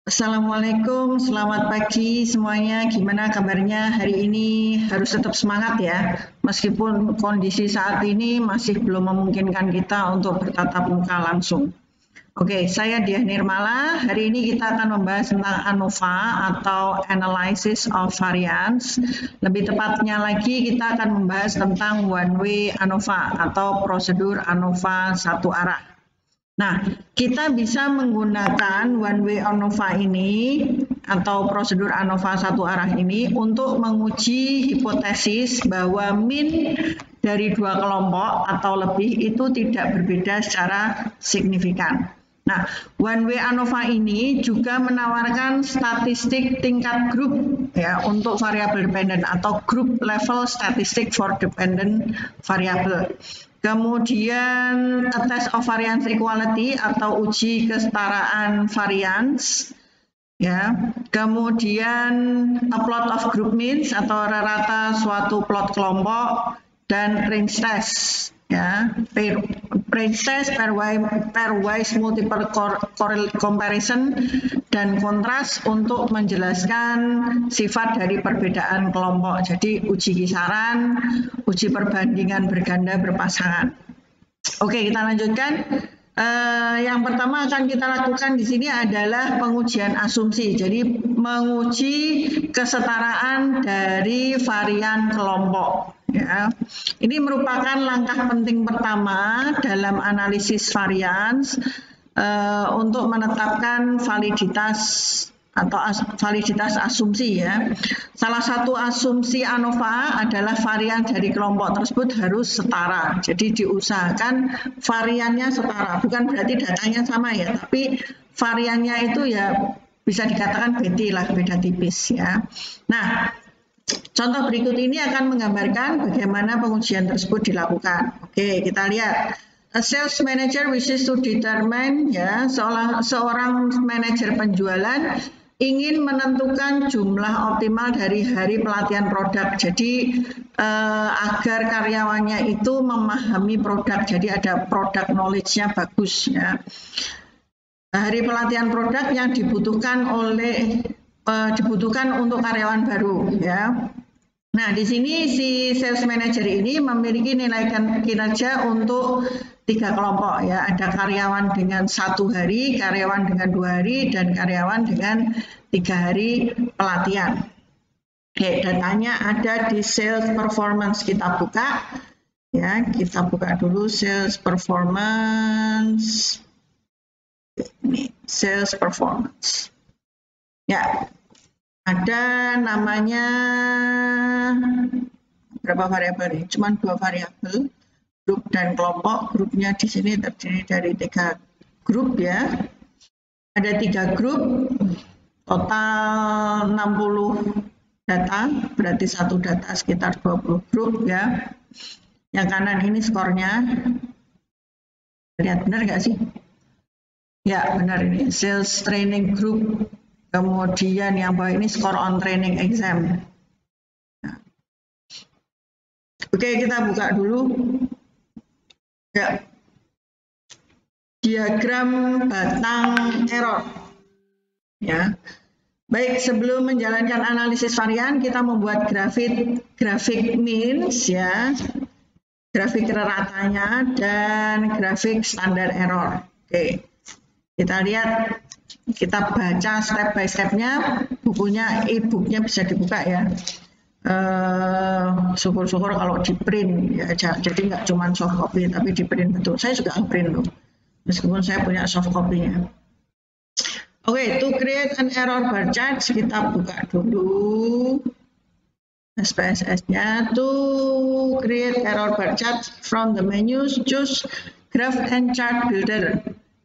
Assalamualaikum, selamat pagi semuanya. Gimana kabarnya hari ini? Harus tetap semangat ya, meskipun kondisi saat ini masih belum memungkinkan kita untuk bertatap muka langsung. Oke, saya Diah Nirmala. Hari ini kita akan membahas tentang ANOVA atau Analysis of Variance. Lebih tepatnya lagi, kita akan membahas tentang One Way ANOVA atau prosedur ANOVA satu arah. Nah, kita bisa menggunakan one way ANOVA ini atau prosedur ANOVA satu arah ini untuk menguji hipotesis bahwa min dari dua kelompok atau lebih itu tidak berbeda secara signifikan. Nah, one way ANOVA ini juga menawarkan statistik tingkat grup ya untuk variabel dependent atau group level statistic for dependent variable. Kemudian a test of variance equality atau uji kesetaraan variance, ya. Kemudian a plot of group means atau rata suatu plot kelompok dan range test, ya. Range test, pairwise multiple comparison dan kontras untuk menjelaskan sifat dari perbedaan kelompok. Jadi uji kisaran, uji perbandingan berganda berpasangan. Oke, kita lanjutkan. Yang pertama akan kita lakukan di sini adalah pengujian asumsi. Jadi menguji kesetaraan dari varian kelompok. Ya. Ini merupakan langkah penting pertama dalam analisis varians untuk menetapkan validitas atau validitas asumsi ya. Salah satu asumsi ANOVA adalah varian dari kelompok tersebut harus setara. Jadi diusahakan variannya setara. Bukan berarti datanya sama ya, tapi variannya itu ya bisa dikatakan beda tipis ya. Nah, contoh berikut ini akan menggambarkan bagaimana pengujian tersebut dilakukan. Oke, kita lihat. A sales manager wishes to determine ya, seorang manajer penjualan ingin menentukan jumlah optimal dari hari pelatihan produk. Jadi agar karyawannya itu memahami produk. Jadi ada product knowledge-nya bagus ya. Hari pelatihan produk yang dibutuhkan untuk karyawan baru ya. Nah, di sini si sales manager ini memiliki nilai kinerja untuk 3 kelompok ya. Ada karyawan dengan 1 hari, karyawan dengan 2 hari, dan karyawan dengan 3 hari pelatihan. Oke, datanya ada di sales performance. Kita buka ya, kita buka dulu sales performance. Ini sales performance. Ya. Ada namanya berapa variabel nih? Cuma 2 variabel, grup dan kelompok. Grupnya di sini terdiri dari 3 grup ya. Ada 3 grup, total 60 data, berarti satu data sekitar 20 grup ya. Yang kanan ini skornya. Lihat benar nggak sih? Ya benar ini, sales training group. Kemudian yang bawah ini score on training exam. Nah. Oke, kita buka dulu. Ya. Diagram batang error. Ya. Baik, sebelum menjalankan analisis varian, kita membuat grafik means ya. Grafik ratanya dan grafik standar error. Oke. Kita lihat, kita baca step by step-nya, bukunya, e-booknya bisa dibuka ya. Syukur-syukur kalau di print ya, jadi nggak cuma soft copy tapi di print betul. Saya juga print loh, meskipun saya punya soft copy-nya. Oke, to create an error bar chart, kita buka dulu SPSS-nya. To create error bar chart from the menus, choose graph and chart builder.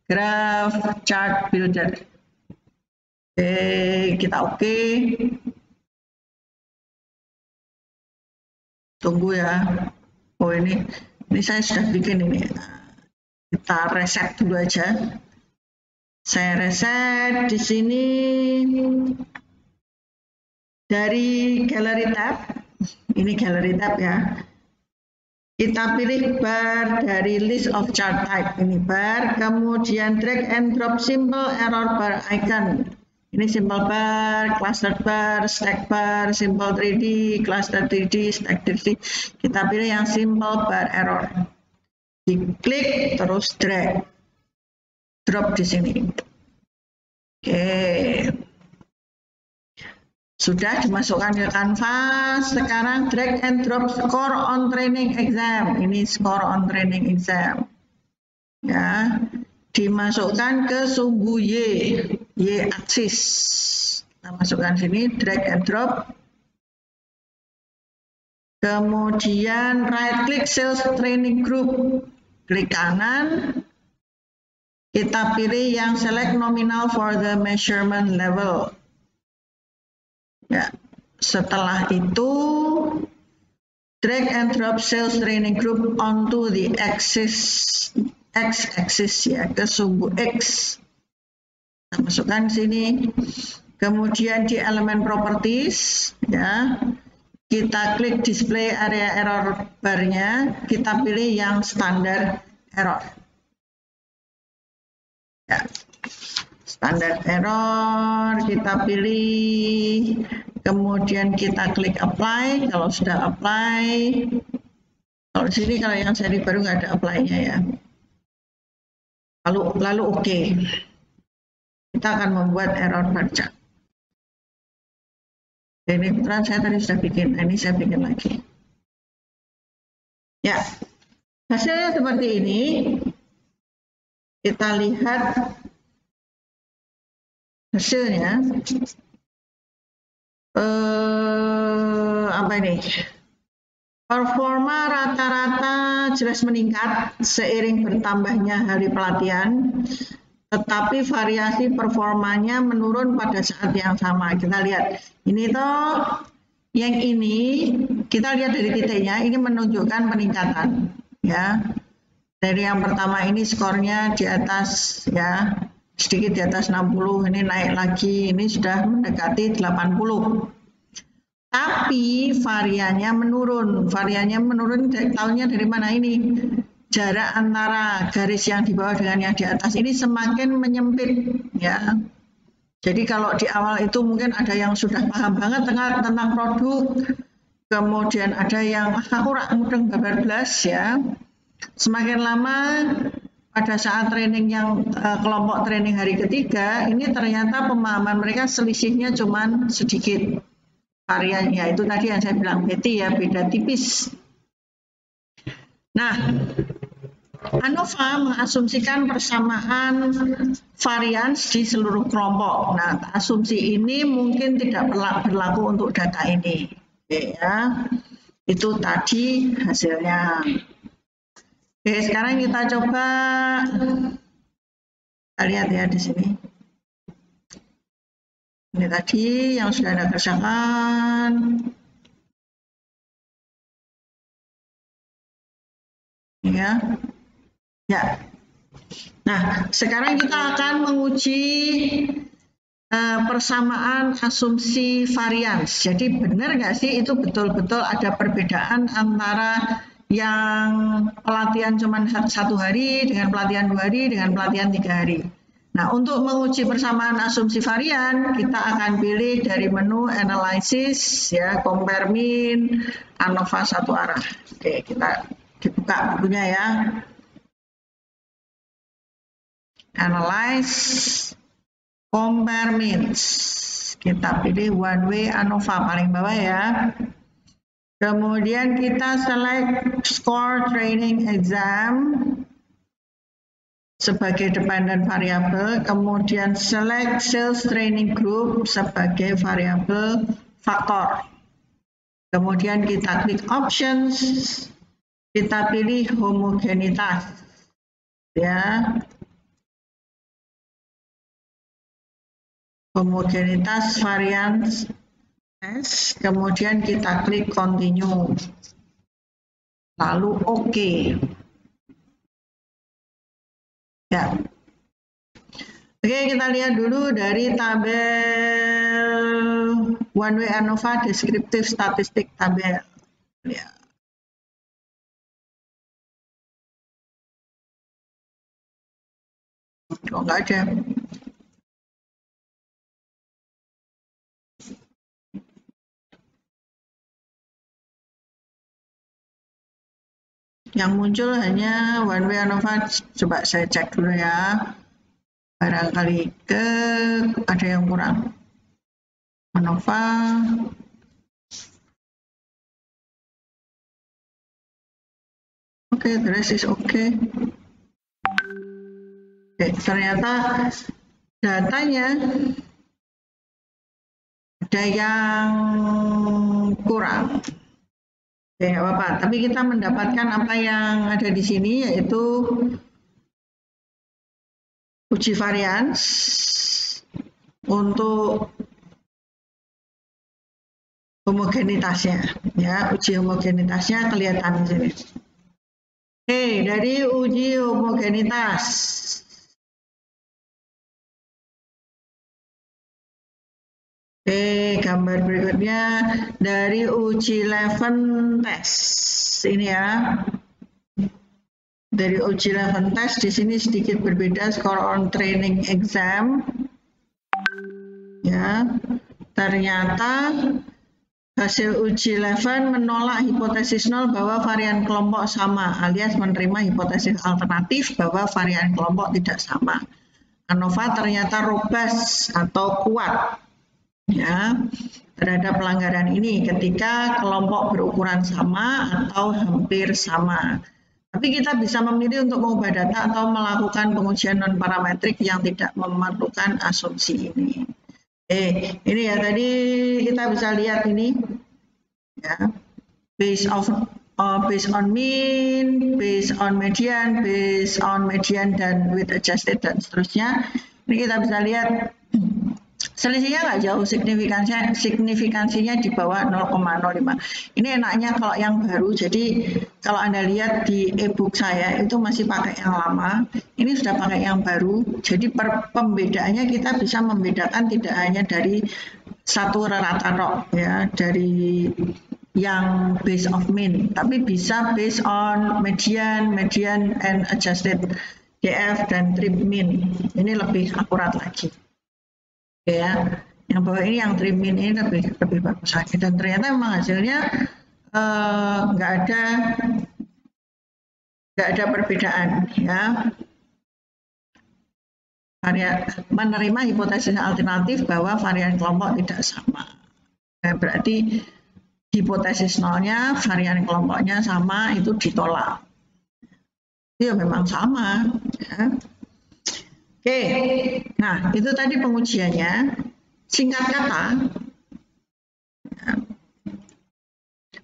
Graph chart builder. Oke, kita oke. Tunggu ya. Oh ini saya sudah bikin ini. Kita reset dulu aja. Saya reset di sini dari gallery tab. Ini gallery tab ya. Kita pilih bar dari list of chart type, ini bar, kemudian drag and drop simple error bar icon. Ini simple bar, cluster bar, stack bar, simple 3D, cluster 3D, stack 3D. Kita pilih yang simple bar error. Diklik terus drag. Drop di sini. Oke. Sudah dimasukkan ke kanvas. Sekarang drag and drop score on training exam. Ini score on training exam. Ya. Dimasukkan ke sumbu Y aksis. Kita masukkan sini, drag and drop. Kemudian right click sales training group. Klik kanan. Kita pilih yang select nominal for the measurement level. Ya. Setelah itu drag and drop sales training group onto the x-axis ya, ke sumbu X. Kita masukkan sini. Kemudian di elemen properties ya, kita klik display area error barnya, kita pilih yang standar error. Ya. Standar error kita pilih, kemudian kita klik apply. Kalau sudah apply, kalau di sini kalau yang seri baru nggak ada apply-nya ya. Lalu oke. Kita akan membuat error bar chart. Ini kebetulan saya tadi sudah bikin, ini saya bikin lagi. Ya, hasilnya seperti ini. Kita lihat hasilnya. Apa ini? Performa rata-rata jelas meningkat seiring bertambahnya hari pelatihan, tetapi variasi performanya menurun pada saat yang sama. Kita lihat, ini toh yang ini kita lihat dari titiknya, ini menunjukkan peningkatan ya. Dari yang pertama ini skornya di atas ya, sedikit di atas 60, ini naik lagi, ini sudah mendekati 80. Tapi variannya menurun. Variannya menurun tahunnya dari mana ini? Jarak antara garis yang di bawah dengan yang di atas ini semakin menyempit ya. Jadi kalau di awal itu mungkin ada yang sudah paham banget tentang produk, kemudian ada yang aku rak mudeng babar blas ya. Semakin lama pada saat training yang kelompok training hari ketiga, ini ternyata pemahaman mereka selisihnya cuman sedikit. Variannya itu tadi yang saya bilang Betty ya, beda tipis. Nah, ANOVA mengasumsikan persamaan varians di seluruh kelompok. Nah, asumsi ini mungkin tidak berlaku untuk data ini. Oke, ya. Itu tadi hasilnya. Oke, sekarang kita coba kita lihat ya di sini. Ini tadi yang sudah Anda kerjakan. Ya. Ya. Nah, sekarang kita akan menguji persamaan asumsi varians. Jadi benar nggak sih itu betul-betul ada perbedaan antara yang pelatihan cuma 1 hari dengan pelatihan 2 hari dengan pelatihan 3 hari. Nah, untuk menguji persamaan asumsi varian, kita akan pilih dari menu Analysis, ya, Compare Mean, ANOVA satu arah. Oke, kita dibuka bukunya ya. Analyze, Compare Means. Kita pilih One Way ANOVA paling bawah ya. Kemudian kita select Score Training Exam sebagai dependent variable, kemudian select Sales Training Group sebagai variabel faktor. Kemudian kita klik Options, kita pilih homogenitas, ya, homogenitas varians S, kemudian kita klik Continue, lalu OK. Ya. Oke, kita lihat dulu dari tabel One Way ANOVA Descriptive Statistik tabel. Ya. Oh, nggak ada. Yang muncul hanya one way ANOVA. Coba saya cek dulu ya. Barangkali ada yang kurang. ANOVA. Oke, the rest is okay. Oke, ternyata datanya ada yang kurang. Oke, nggak apa-apa. Tapi kita mendapatkan apa yang ada di sini, yaitu uji varians untuk homogenitasnya. Ya, uji homogenitasnya kelihatan di sini. Oke, dari uji homogenitas. Oke, gambar berikutnya dari uji level test. Ini ya. Dari uji level test di sini sedikit berbeda score on training exam. Ya. Ternyata hasil uji level menolak hipotesis nol bahwa varian kelompok sama, alias menerima hipotesis alternatif bahwa varian kelompok tidak sama. ANOVA ternyata robust atau kuat ya terhadap pelanggaran ini ketika kelompok berukuran sama atau hampir sama. Tapi kita bisa memilih untuk mengubah data atau melakukan pengujian non parametrik yang tidak memerlukan asumsi ini. Ini ya tadi kita bisa lihat ini ya, based on mean, based on median dan width adjusted dan seterusnya. Ini kita bisa lihat selisihnya nggak jauh, signifikansinya di bawah 0,05. Ini enaknya kalau yang baru, jadi kalau Anda lihat di e-book saya itu masih pakai yang lama, ini sudah pakai yang baru, jadi pembedaannya kita bisa membedakan tidak hanya dari satu rata ya, dari yang base of mean, tapi bisa based on median and adjusted DF dan trim mean. Ini lebih akurat lagi. Oke ya, yang bawah ini yang trim mean ini lebih bagus lagi dan ternyata memang hasilnya nggak ada perbedaan ya. Menerima hipotesis alternatif bahwa varian kelompok tidak sama. Nah, berarti hipotesis nolnya, varian kelompoknya sama, itu ditolak. Itu ya memang sama. Ya. Oke, nah itu tadi pengujiannya. Singkat kata,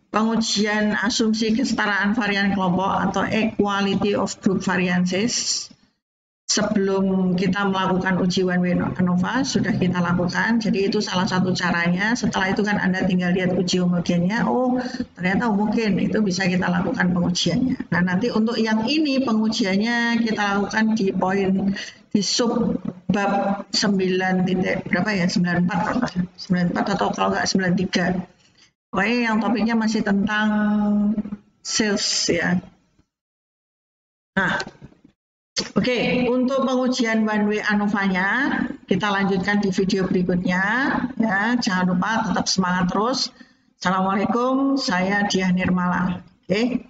pengujian asumsi kesetaraan varian kelompok atau equality of group variances sebelum kita melakukan uji one way ANOVA sudah kita lakukan. Jadi itu salah satu caranya. Setelah itu kan Anda tinggal lihat uji homogennya. Oh, ternyata homogen. Itu bisa kita lakukan pengujiannya. Nah, nanti untuk yang ini pengujiannya kita lakukan di poin di sub bab 9 berapa ya? 94 atau kalau nggak 93. Pokoknya yang topiknya masih tentang sales ya. Nah, oke, untuk pengujian one way ANOVA-nya kita lanjutkan di video berikutnya ya. Jangan lupa tetap semangat terus. Assalamualaikum, saya Diah Nirmala. Oke.